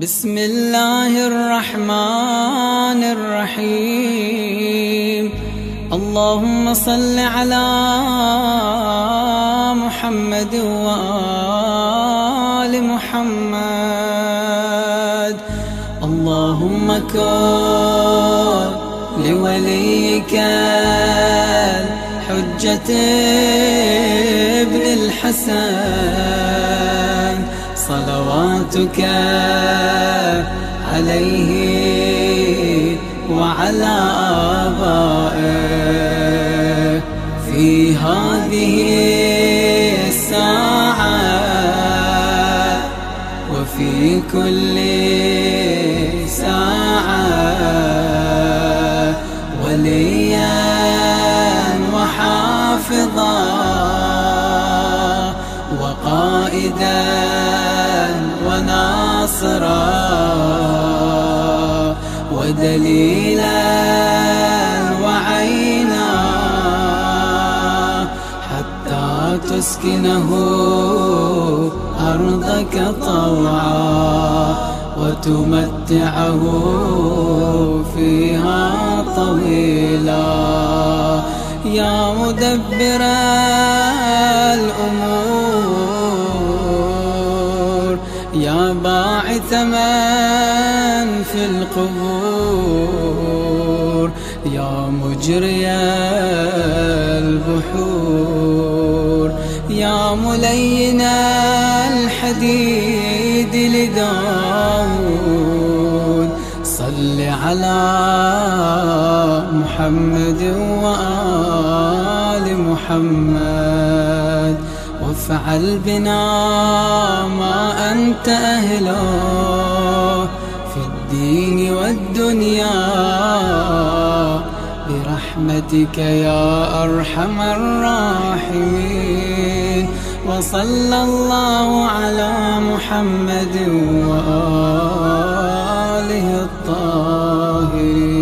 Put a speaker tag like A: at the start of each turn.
A: بسم الله الرحمن الرحيم. اللهم صل على محمد وآل محمد. اللهم كن لوليك الحجة ابن الحسن صلواتك عليه وعلى آبائه في هذه الساعة وفي كل ساعة، وليا وحافظا وقائدا وناصرا ودليلا وعينا، حتى تسكنه أرضك طوعا وتمتعه فيها طويلا. يا مدبر الأمور، يا باعث من في القبور، يا مجري البحور، يا ملين الحديد لداود، صل على محمد وآل محمد، وافعل بنا ما أنت أهله في الدين والدنيا برحمتك يا أرحم الراحمين. وصلى الله على محمد وآله الطاهرين.